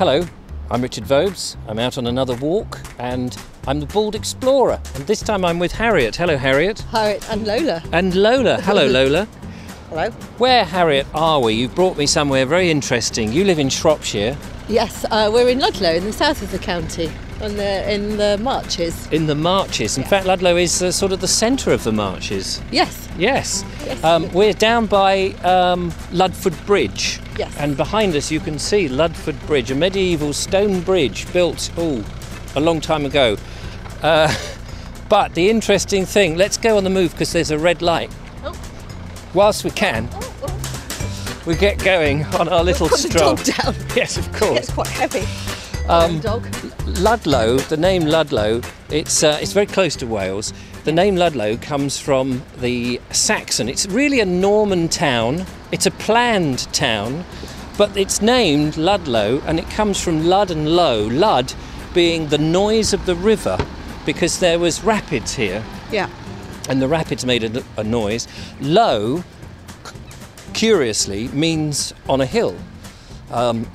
Hello, I'm Richard Vobes. I'm out on another walk and I'm the Bald Explorer. And this time I'm with Harriet. Hello, Harriet. Harriet and Lola. And Lola. Hello, Lola. Hello. Where, Harriet, are we? You've brought me somewhere very interesting. You live in Shropshire. Yes, we're in Ludlow in the south of the county, in the Marches. In the Marches. In fact, Ludlow is sort of the centre of the Marches. Yes. Yes. Yes. We're down by Ludford Bridge. Yes. And behind us you can see Ludford Bridge, a medieval stone bridge built, a long time ago. But the interesting thing, let's go on the move because there's a red light. Oh. Whilst we can, we get going on our little stroll. Put the dog down. Yes, of course. It's quite heavy. Dog. Ludlow, the name Ludlow, it's very close to Wales. The name Ludlow comes from the Saxon. It's really a Norman town. It's a planned town, but it's named Ludlow, and it comes from Lud and Low. Lud being the noise of the river, because there was rapids here. Yeah. And the rapids made a noise. Low, curiously, means on a hill,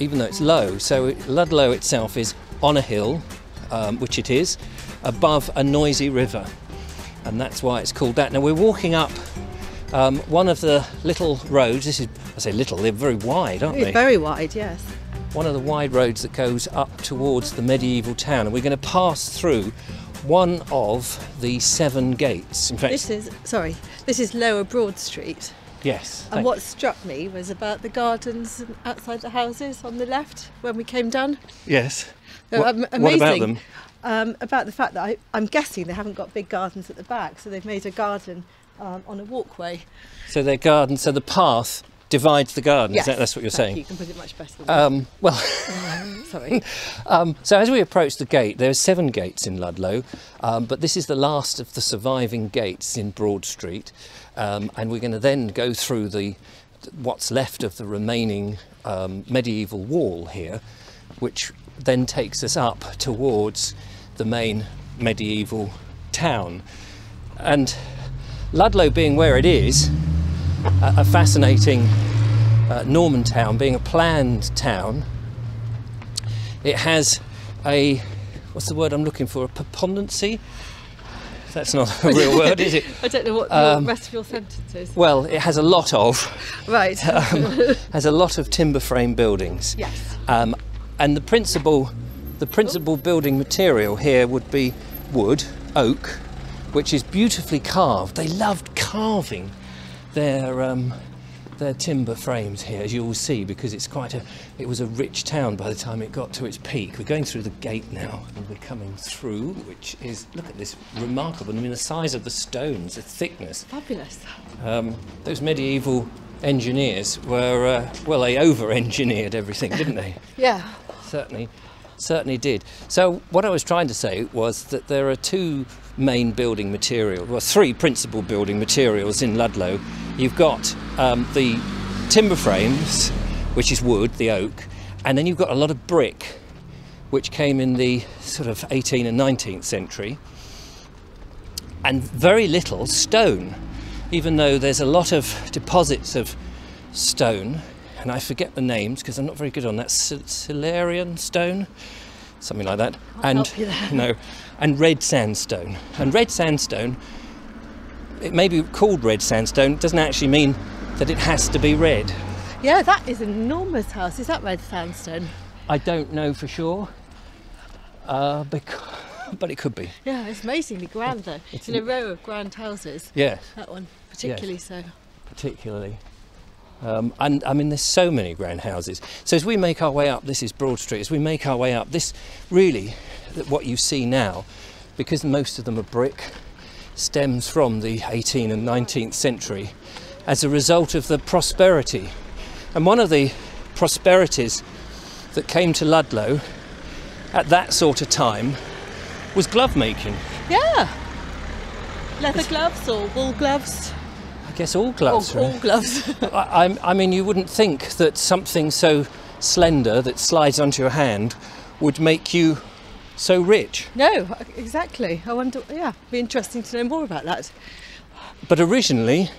even though it's low. So Ludlow itself is on a hill, which it is, above a noisy river. And that's why it's called that. Now we're walking up one of the little roads. This is, I say little, they're very wide, aren't they? Very wide, yes. One of the wide roads that goes up towards the medieval town. And we're going to pass through one of the 7 gates. In fact, this is Lower Broad Street. yes. And what struck me was about the gardens outside the houses on the left when we came down. Yes. They're What amazing. about them? About the fact that I'm guessing they haven't got big gardens at the back, so they've made a garden on a walkway. So their garden, so the path divides the garden. Yes, That's what you're saying? You can put it much better than Well, sorry. so as we approach the gate, there are 7 gates in Ludlow, but this is the last of the surviving gates in Broad Street, and we're going to then go through what's left of the remaining medieval wall here, which then takes us up towards the main medieval town. And Ludlow being where it is, a fascinating Norman town, being a planned town, it has what's the word I'm looking for, a preponderancy? That's not a real word, is it? I don't know what the rest of your sentence is. Well, it has a lot of Right. has a lot of timber frame buildings. Yes. And the principal building material here would be wood, oak, which is beautifully carved. They loved carving their timber frames here, as you will see, because it was a rich town by the time it got to its peak. We're going through the gate now, and we're coming through, which is, look at this, remarkable. I mean, the size of the stones, the thickness. Fabulous. Those medieval engineers were, they over-engineered everything, didn't they? Yeah. Certainly did. So what I was trying to say was that there are 2 main building materials, well, 3 principal building materials in Ludlow. You've got the timber frames, which is wood, the oak, and then you've got a lot of brick, which came in the sort of 18th and 19th century, and very little stone, even though there's a lot of deposits of stone, and I forget the names because I'm not very good on that. Silurian stone, something like that. And red sandstone. And red sandstone, it may be called red sandstone. It doesn't actually mean that it has to be red. Yeah, that is an enormous house. Is that red sandstone? I don't know for sure, but it could be. Yeah, it's amazingly grand though. It's in a row of grand houses. Yes. That one particularly so. Particularly. And I mean, there's so many grand houses. So as we make our way up, this is Broad Street, as we make our way up, this really, what you see now, because most of them are brick, stems from the 18th and 19th century as a result of the prosperity. And one of the prosperities that came to Ludlow at that sort of time was glove making. Yeah. Leather gloves or wool gloves? I guess all gloves. All gloves. I mean, you wouldn't think that something so slender that slides onto your hand would make you so rich. No, exactly. I wonder, yeah, it'd be interesting to know more about that. But originally,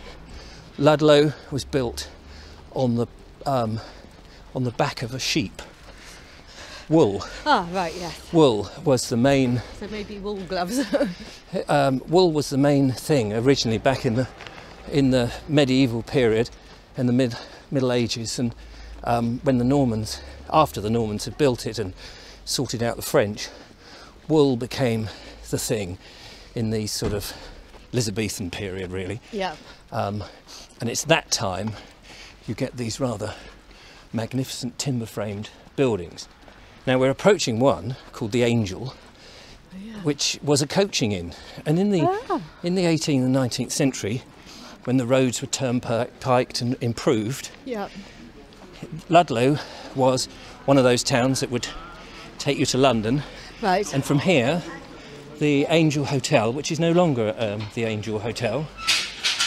Ludlow was built on the back of a sheep. wool. Ah, right, yes. Wool was the main. So maybe wool gloves. Wool was the main thing originally back in the medieval period, in the Middle Ages, and when the Normans, after the Normans had built it and sorted out the French, wool became the thing in the sort of Elizabethan period, really. Yeah. And it's that time you get these rather magnificent timber-framed buildings. Now we're approaching one called the Angel, which was a coaching inn, and in the 18th and 19th century, when the roads were turnpiked and improved, Yeah. Ludlow was one of those towns that would take you to London, Right. and from here the Angel Hotel, which is no longer the Angel Hotel,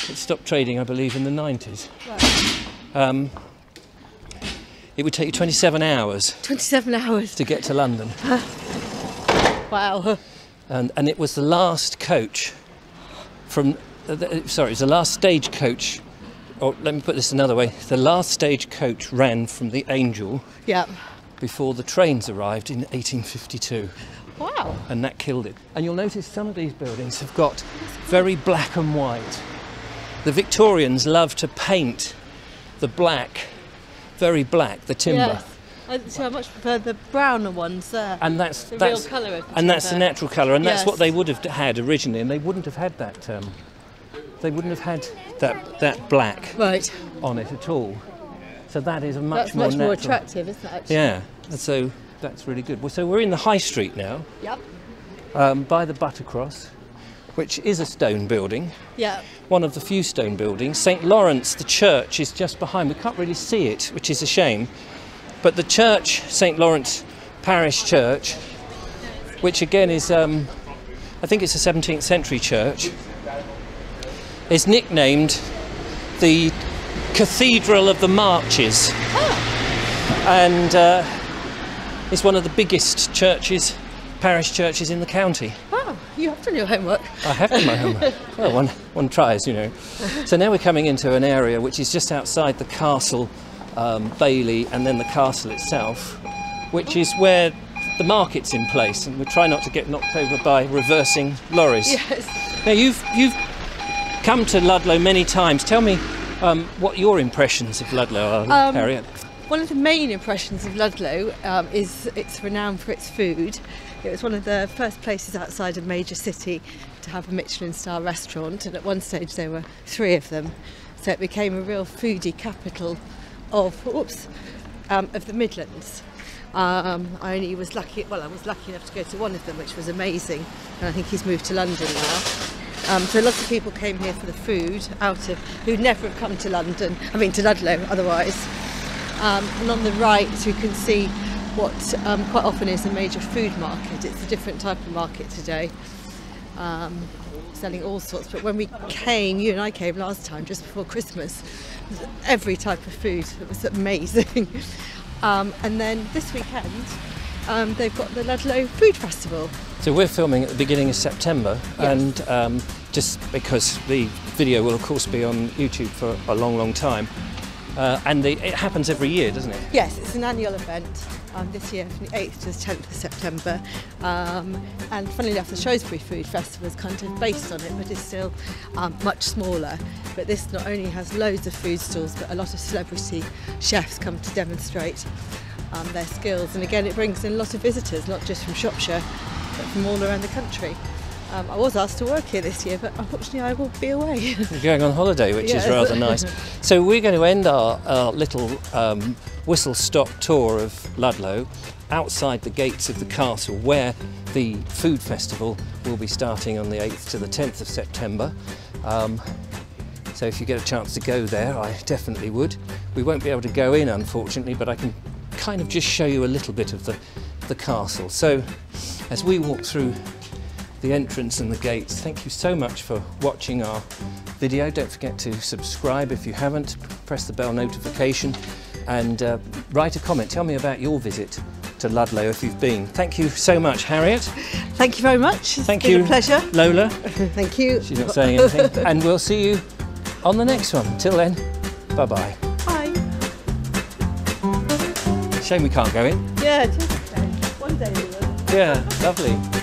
it stopped trading I believe in the 90s. Right. It would take you 27 hours 27 hours. to get to London. Wow. And it was the last coach from, sorry, it was the last stagecoach, or let me put this another way, the last stagecoach ran from the Angel Yeah. before the trains arrived in 1852, Wow. and that killed it. And you'll notice some of these buildings have got very black and white. The Victorians loved to paint the black, very black, the timber. Yes. I much prefer the browner ones there. And that's The real colour of the and that's the timber. natural colour, and that's Yes. what they would have had originally, and they wouldn't have had that. They wouldn't have had that black Right. on it at all. So that is a That's more much more natural. attractive, isn't it? Actually? Yeah. So that's really good. Well, so we're in the High Street now, Yep. by the Buttercross, which is a stone building. Yeah. One of the few stone buildings. St Lawrence, the church, is just behind. We can't really see it, which is a shame. But the church, St Lawrence Parish Church, which again is, I think it's a 17th century church, is nicknamed the Cathedral of the Marches. And it's one of the biggest churches, parish churches in the county. Oh, you have done your homework. I have done my homework. Well, one tries, you know. So now we're coming into an area which is just outside the castle, Bailey, and then the castle itself, which is where the market's in place, and we try not to get knocked over by reversing lorries. Yes. Now you've come to Ludlow many times. Tell me what your impressions of Ludlow are, Harriet. One of the main impressions of Ludlow is it's renowned for its food. It was one of the first places outside a major city to have a Michelin-star restaurant, and at one stage there were 3 of them. So it became a real foodie capital of the Midlands. I was lucky enough to go to one of them, which was amazing, and I think he's moved to London now. So lots of people came here for the food, who'd never have come to Ludlow otherwise. And on the right we can see what quite often is a major food market. It's a different type of market today, selling all sorts. But when you and I came last time, just before Christmas, every type of food. It was amazing. And then this weekend they've got the Ludlow Food Festival. So we're filming at the beginning of September, yes. And just because the video will of course be on YouTube for a long time, and it happens every year, doesn't it? Yes, it's an annual event. This year from the 8th to the 10th of September, and funnily enough the Shrewsbury Food Festival is kind of based on it, but it's still much smaller. But this not only has loads of food stalls, but a lot of celebrity chefs come to demonstrate their skills, and again it brings in a lot of visitors, not just from Shropshire but from all around the country. I was asked to work here this year, but unfortunately I will be away. You're going on holiday, which yes. is rather nice. So we're going to end our little whistle-stop tour of Ludlow outside the gates of the castle, where the food festival will be starting on the 8th to the 10th of September. So if you get a chance to go there, I definitely would. We won't be able to go in, unfortunately, but I can kind of just show you a little bit of the castle. So as we walk through the entrance and the gates, thank you so much for watching our video. Don't forget to subscribe if you haven't, press the bell notification, and write a comment. Tell me about your visit to Ludlow if you've been. Thank you so much, Harriet. Thank you very much. It's Thank been you, a pleasure. Lola. Thank you. She's not saying anything. And we'll see you on the next one. Till then, bye-bye. Bye. Shame we can't go in. Yeah, just One day we will. Yeah, lovely.